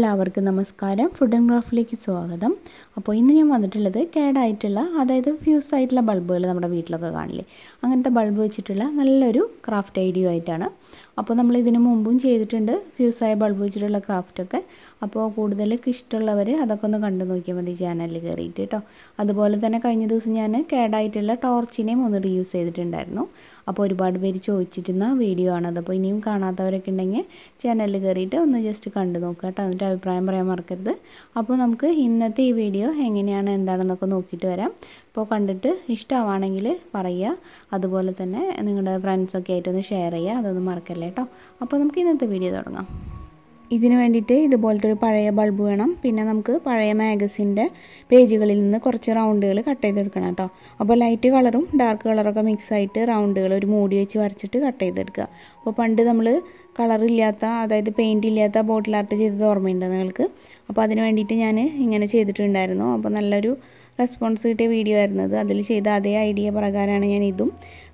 എല്ലാവർക്കും നമസ്കാരം. Food and ക്രാഫ്റ്റിലേക്ക് സ്വാഗതം. അപ്പോൾ ഇന്ന് ഞാൻ വന്നിട്ടുള്ളത് കേടായിട്ടുള്ള, അതായത് ഫ്യൂസ് ആയിട്ടുള്ള ബൾബുകൾ നമ്മുടെ വീട്ടിലൊക്കെ കാണില്ലേ, അങ്ങനത്തെ ബൾബ് വെച്ചിട്ടുള്ള നല്ലൊരു ക്രാഫ്റ്റ് ഐഡിയ ആയിട്ടാണ്. അപ്പോൾ നമ്മൾ ഇതിനു മുമ്പും ചെയ്തിട്ടുണ്ട് ഫ്യൂസായ ബൾബ് വെച്ചിട്ടുള്ള ക്രാഫ്റ്റൊക്കെ. അപ്പോൾ കൂടുതൽ ഇഷ്ടമുള്ളവർ അതൊക്കെ ഒന്ന് കണ്ടു നോക്കിയാൽ മതി ചാനലിൽ കയറിയിട്ട് കേട്ടോ. അതുപോലെ തന്നെ കഴിഞ്ഞ ദിവസം ഞാൻ കേടായിട്ടുള്ള ടോർച്ചിനെയും ഒന്ന് റീയൂസ് ചെയ്തിട്ടുണ്ടായിരുന്നു. അപ്പോൾ ഒരുപാട് പേര് ചോദിച്ചിരുന്ന വീഡിയോ ആണത്. അപ്പോൾ ഇനിയും കാണാത്തവരൊക്കെ ഉണ്ടെങ്കിൽ ചാനലിൽ കയറിയിട്ട് ഒന്ന് ജസ്റ്റ് കണ്ടു നോക്കുക കേട്ടോ. എന്നിട്ട് അഭിപ്രായം പറയാൻ മറക്കരുത്. അപ്പോൾ നമുക്ക് ഇന്നത്തെ ഈ വീഡിയോ എങ്ങനെയാണ് എന്താണെന്നൊക്കെ നോക്കിയിട്ട് വരാം. അപ്പോൾ കണ്ടിട്ട് ഇഷ്ടമാണെങ്കിൽ പറയുക, അതുപോലെ തന്നെ നിങ്ങളുടെ ഫ്രണ്ട്സൊക്കെ ആയിട്ടൊന്ന് ഷെയർ ചെയ്യുക, അതൊന്നും മറക്കല്ലേ കേട്ടോ. അപ്പോൾ നമുക്ക് ഇന്നത്തെ വീഡിയോ തുടങ്ങാം. ഇതിന് വേണ്ടിയിട്ട് ഇതുപോലത്തെ ഒരു പഴയ ബൾബ് വേണം. പിന്നെ നമുക്ക് പഴയ മാഗസിൻ്റെ പേജുകളിൽ നിന്ന് കുറച്ച് റൗണ്ടുകൾ കട്ട് ചെയ്തെടുക്കണം കേട്ടോ. അപ്പോൾ ലൈറ്റ് കളറും ഡാർക്ക് കളറൊക്കെ മിക്സായിട്ട് റൗണ്ടുകൾ ഒരു മൂടി വെച്ച് വരച്ചിട്ട് കട്ട് ചെയ്തെടുക്കുക. അപ്പോൾ പണ്ട് നമ്മൾ കളറില്ലാത്ത, അതായത് പെയിൻറ്റ് ഇല്ലാത്ത ബോട്ടിൽ ആർട്ട് ചെയ്തത് ഓർമ്മയുണ്ട് നിങ്ങൾക്ക്. അപ്പോൾ അതിന് വേണ്ടിയിട്ട് ഞാൻ ഇങ്ങനെ ചെയ്തിട്ടുണ്ടായിരുന്നു. അപ്പോൾ നല്ലൊരു റെസ്പോൺസ് കിട്ടിയ വീഡിയോ ആയിരുന്നത്. അതിൽ ചെയ്ത അതേ ഐഡിയ പ്രകാരമാണ് ഞാൻ ഇതും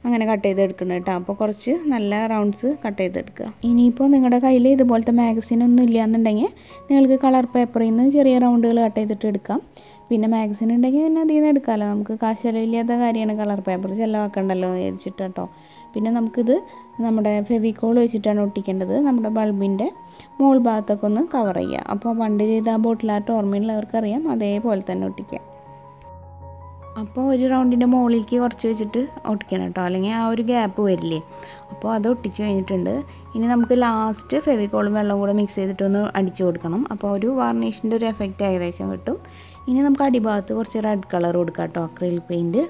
അങ്ങനെ കട്ട് ചെയ്തെടുക്കുന്നത് കേട്ടോ. അപ്പോൾ കുറച്ച് നല്ല റൗണ്ട്സ് കട്ട് ചെയ്തെടുക്കുക. ഇനിയിപ്പോൾ നിങ്ങളുടെ കയ്യിൽ ഇതുപോലത്തെ മാഗസിനൊന്നും ഇല്ലയെന്നുണ്ടെങ്കിൽ നിങ്ങൾക്ക് കളർ പേപ്പറിൽ നിന്ന് ചെറിയ റൗണ്ടുകൾ കട്ട് ചെയ്തിട്ട് എടുക്കാം. പിന്നെ മാഗസിൻ ഉണ്ടെങ്കിൽ പിന്നെ അതിൽ നിന്ന് എടുക്കാമല്ലോ. നമുക്ക് കാശ് ചിലവില്ലാത്ത കാര്യമാണ് കളർ പേപ്പർ ചിലവാക്കണ്ടല്ലോ എന്ന് വിചാരിച്ചിട്ട് കേട്ടോ. പിന്നെ നമുക്കിത് നമ്മുടെ ഫെവിക്കോൾ വെച്ചിട്ടാണ് ഒട്ടിക്കേണ്ടത്. നമ്മുടെ ബൾബിൻ്റെ മോൾ ഭാഗത്തൊക്കെ ഒന്ന് കവർ ചെയ്യുക. അപ്പോൾ പണ്ട് ചെയ്ത ആ ബോട്ടിൽ ആർട്ട് ഓർമ്മയുള്ളവർക്കറിയാം, അതേപോലെ തന്നെ ഒട്ടിക്കുക. അപ്പോൾ ഒരു റൗണ്ടിൻ്റെ മുകളിലേക്ക് കുറച്ച് വെച്ചിട്ട് ഒട്ടിക്കണം കേട്ടോ, അല്ലെങ്കിൽ ആ ഒരു ഗ്യാപ്പ് വരില്ലേ. അപ്പോൾ അത് ഒട്ടിച്ച് കഴിഞ്ഞിട്ടുണ്ട്. ഇനി നമുക്ക് ലാസ്റ്റ് ഫെവിക്കോളും വെള്ളവും കൂടെ മിക്സ് ചെയ്തിട്ടൊന്ന് അടിച്ചു കൊടുക്കണം. അപ്പോൾ ഒരു വാർണിഷിൻ്റെ ഒരു എഫക്റ്റ് ഏകദേശം കിട്ടും. ഇനി നമുക്ക് അടിഭാഗത്ത് കുറച്ച് റെഡ് കളർ കൊടുക്കാം കേട്ടോ, അക്രിലിക് പെയിൻറ്റ്.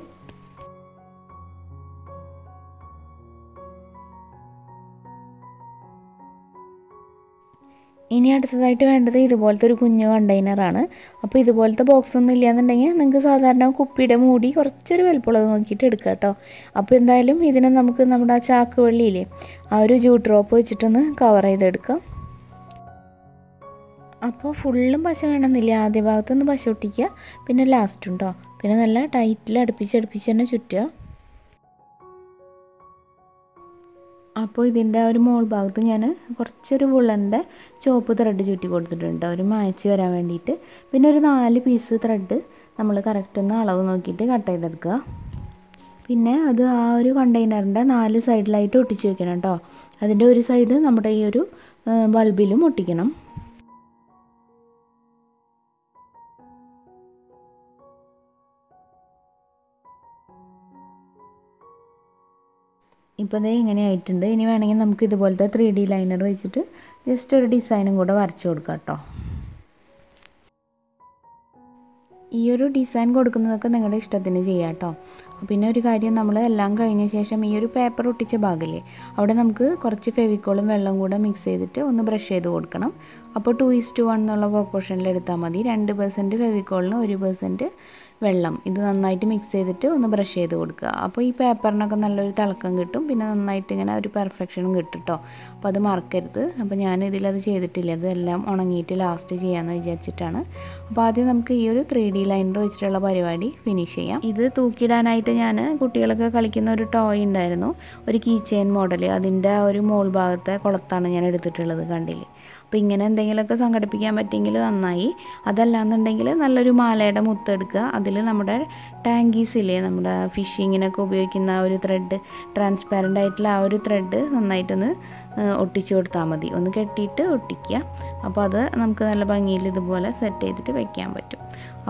ഇനി അടുത്തതായിട്ട് വേണ്ടത് ഇതുപോലത്തെ ഒരു കുഞ്ഞു കണ്ടെയ്നറാണ്. അപ്പോൾ ഇതുപോലത്തെ ബോക്സ് ഒന്നും ഇല്ലയെന്നുണ്ടെങ്കിൽ നിങ്ങൾക്ക് സാധാരണ കുപ്പിയുടെ മൂടി കുറച്ചൊരു വലുപ്പമുള്ളത് നോക്കിയിട്ട് എടുക്കുക കേട്ടോ. അപ്പോൾ എന്തായാലും ഇതിനെ നമുക്ക് നമ്മുടെ ആ ചാക്ക് വെള്ളിയില്ലേ, ആ ഒരു ജൂട്ട് ഡ്രോപ്പ് വെച്ചിട്ടൊന്ന് കവർ ചെയ്തെടുക്കാം. അപ്പോൾ ഫുള്ളും പശ വേണമെന്നില്ല, ആദ്യ ഭാഗത്തൊന്ന് പശ ഒട്ടിക്കുക, പിന്നെ ലാസ്റ്റും കേട്ടോ. പിന്നെ നല്ല ടൈറ്റിൽ അടുപ്പിച്ച് തന്നെ ചുറ്റുക. അപ്പോൾ ഇതിൻ്റെ ഒരു മോൾ ഭാഗത്ത് ഞാൻ കുറച്ചൊരു വുളൻ്റെ ചുവപ്പ് ത്രെഡ് ചുറ്റി കൊടുത്തിട്ടുണ്ട്, ഒരു മാച്ച് വരാൻ വേണ്ടിയിട്ട്. പിന്നെ ഒരു 4 പീസ് ത്രെഡ് നമ്മൾ കറക്റ്റ് ഒന്ന് അളവ് നോക്കിയിട്ട് കട്ട് ചെയ്തെടുക്കുക. പിന്നെ അത് ആ ഒരു കണ്ടെയ്നറിൻ്റെ 4 സൈഡിലായിട്ട് ഒട്ടിച്ച് വെക്കണം കേട്ടോ. അതിൻ്റെ ഒരു സൈഡ് നമ്മുടെ ഈ ഒരു ബൾബിലും ഒട്ടിക്കണം. ഇപ്പോൾ ദേ ഇങ്ങനെ ആയിട്ടുണ്ട്. ഇനി വേണമെങ്കിൽ നമുക്ക് ഇതുപോലത്തെ 3D ലൈനർ വെച്ചിട്ട് ജസ്റ്റ് ഒരു ഡിസൈനും കൂടെ വരച്ചു കൊടുക്കാം കേട്ടോ. ഈ ഒരു ഡിസൈൻ കൊടുക്കുന്നതൊക്കെ നിങ്ങളുടെ ഇഷ്ടത്തിന് ചെയ്യാം കേട്ടോ. പിന്നെ ഒരു കാര്യം, നമ്മൾ എല്ലാം കഴിഞ്ഞ ശേഷം ഈ ഒരു പേപ്പർ ഒട്ടിച്ച ഭാഗമില്ലേ, അവിടെ നമുക്ക് കുറച്ച് ഫെവിക്കോളും വെള്ളം കൂടെ മിക്സ് ചെയ്തിട്ട് ഒന്ന് ബ്രഷ് ചെയ്ത് കൊടുക്കണം. അപ്പോൾ 2:1 എന്നുള്ള പ്രൊപ്പോർഷനിൽ എടുത്താൽ മതി. 2% ഫെവിക്കോളിന് 1% വെള്ളം. ഇത് നന്നായിട്ട് മിക്സ് ചെയ്തിട്ട് ഒന്ന് ബ്രഷ് ചെയ്ത് കൊടുക്കുക. അപ്പോൾ ഈ പേപ്പറിനൊക്കെ നല്ലൊരു തിളക്കം കിട്ടും, പിന്നെ നന്നായിട്ട് ഇങ്ങനെ ഒരു പെർഫെക്ഷനും കിട്ടും കേട്ടോ. അപ്പോൾ അത് മറക്കരുത്. അപ്പോൾ ഞാനിതിലത് ചെയ്തിട്ടില്ല, അതെല്ലാം ഉണങ്ങിയിട്ട് ലാസ്റ്റ് ചെയ്യാമെന്ന് വിചാരിച്ചിട്ടാണ്. അപ്പോൾ ആദ്യം നമുക്ക് ഈ ഒരു 3D ലൈനർ വെച്ചിട്ടുള്ള പരിപാടി ഫിനിഷ് ചെയ്യാം. ഇത് തൂക്കിയിടാനായിട്ട് ഞാൻ കുട്ടികളൊക്കെ കളിക്കുന്ന ഒരു ടോയ് ഉണ്ടായിരുന്നു, ഒരു കീ ചെയിൻ മോഡൽ. അതിൻ്റെ ആ ഒരു മോൾ ഭാഗത്തെ കുളത്താണ് ഞാൻ എടുത്തിട്ടുള്ളത്, കണ്ടില്ലേ. അപ്പോൾ ഇങ്ങനെ എന്തെങ്കിലുമൊക്കെ സംഘടിപ്പിക്കാൻ പറ്റിയെങ്കിൽ നന്നായി. അതല്ലാന്നുണ്ടെങ്കിൽ നല്ലൊരു മാലയുടെ മുത്തെടുക്കുക, അതിൽ നമ്മുടെ ടാങ്കീസില്ലേ, നമ്മുടെ ഫിഷിങ്ങിനൊക്കെ ഉപയോഗിക്കുന്ന ആ ഒരു ത്രെഡ്, ട്രാൻസ്പാരൻ്റ് ആയിട്ടുള്ള ആ ഒരു ത്രെഡ് നന്നായിട്ടൊന്ന് ഒട്ടിച്ചു കൊടുത്താൽ മതി. ഒന്ന് കെട്ടിയിട്ട് ഒട്ടിക്കുക. അപ്പോൾ അത് നമുക്ക് നല്ല ഭംഗിയിൽ ഇതുപോലെ സെറ്റ് ചെയ്തിട്ട് വെക്കാൻ പറ്റും.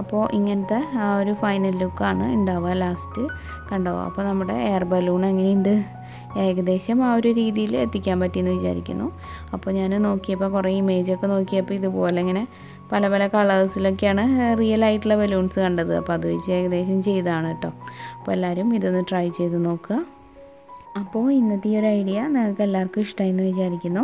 അപ്പോൾ ഇങ്ങനത്തെ ആ ഒരു ഫൈനൽ ലുക്കാണ് ഉണ്ടാവുക ലാസ്റ്റ്, കണ്ടോ. അപ്പോൾ നമ്മുടെ എയർ ബലൂൺ എങ്ങനെയുണ്ട്, ഏകദേശം ആ ഒരു രീതിയിൽ എത്തിക്കാൻ പറ്റിയെന്ന് വിചാരിക്കുന്നു. അപ്പോൾ ഞാൻ നോക്കിയപ്പോൾ കുറേ ഇമേജൊക്കെ നോക്കിയപ്പോൾ ഇതുപോലെ ഇങ്ങനെ പല പല കളേഴ്സിലൊക്കെയാണ് റിയൽ ആയിട്ടുള്ള ബലൂൺസ് കണ്ടത്. അപ്പോൾ അത് വെച്ച് ഏകദേശം ചെയ്തതാണ് കേട്ടോ. അപ്പോൾ എല്ലാവരും ഇതൊന്ന് ട്രൈ ചെയ്ത് നോക്കുക. അപ്പോൾ ഇന്നത്തെ ഈ ഒരു ഐഡിയ നിങ്ങൾക്ക് എല്ലാവർക്കും ഇഷ്ടമായി എന്ന് വിചാരിക്കുന്നു.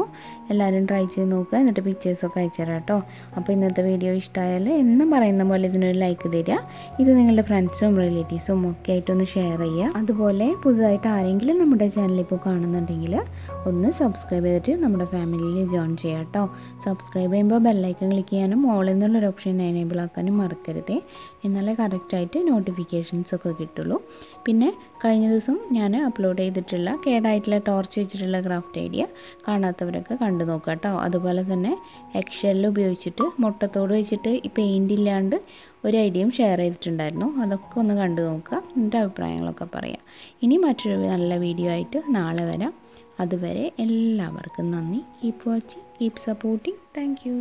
എല്ലാവരും ട്രൈ ചെയ്ത് നോക്കുക, എന്നിട്ട് പിക്ചേഴ്സൊക്കെ അയച്ചു തരാം കേട്ടോ. അപ്പോൾ ഇന്നത്തെ വീഡിയോ ഇഷ്ടമായാൽ എന്നും പറയുന്ന പോലെ ഇതിനൊരു ലൈക്ക് തരിക. ഇത് നിങ്ങളുടെ ഫ്രണ്ട്സും റിലേറ്റീവ്സും ഒക്കെ ആയിട്ടൊന്ന് ഷെയർ ചെയ്യുക. അതുപോലെ പുതുതായിട്ട് ആരെങ്കിലും നമ്മുടെ ചാനൽ ഇപ്പോൾ കാണുന്നുണ്ടെങ്കിൽ ഒന്ന് സബ്സ്ക്രൈബ് ചെയ്തിട്ട് നമ്മുടെ ഫാമിലിയിൽ ജോയിൻ ചെയ്യുക കേട്ടോ. സബ്സ്ക്രൈബ് ചെയ്യുമ്പോൾ ബെല്ലൈക്കൺ ക്ലിക്ക് ചെയ്യാനും ഓൾ എന്നുള്ളൊരു ഓപ്ഷൻ എനേബിൾ ആക്കാനും മറക്കരുതേ. എന്നാലേ കറക്റ്റായിട്ട് നോട്ടിഫിക്കേഷൻസൊക്കെ കിട്ടുള്ളൂ. പിന്നെ കഴിഞ്ഞ ദിവസം ഞാൻ അപ്ലോഡ് ചെയ്തിട്ടുള്ള വെച്ചിട്ടുള്ള കേടായിട്ടുള്ള ടോർച്ച് വെച്ചിട്ടുള്ള ക്രാഫ്റ്റ് ഐഡിയ കാണാത്തവരൊക്കെ കണ്ടു നോക്കുക കേട്ടോ. അതുപോലെ തന്നെ എക്സെൽ ഉപയോഗിച്ചിട്ട് മുട്ടത്തോട് വെച്ചിട്ട് ഈ പെയിൻ്റ് ഇല്ലാണ്ട് ഒരു ഐഡിയയും ഷെയർ ചെയ്തിട്ടുണ്ടായിരുന്നു. അതൊക്കെ ഒന്ന് കണ്ടു നോക്കുക, എൻ്റെ അഭിപ്രായങ്ങളൊക്കെ പറയാം. ഇനി മറ്റൊരു നല്ല വീഡിയോ ആയിട്ട് നാളെ വരാം. അതുവരെ എല്ലാവർക്കും നന്ദി. Keep watching, keep supporting. Thank you.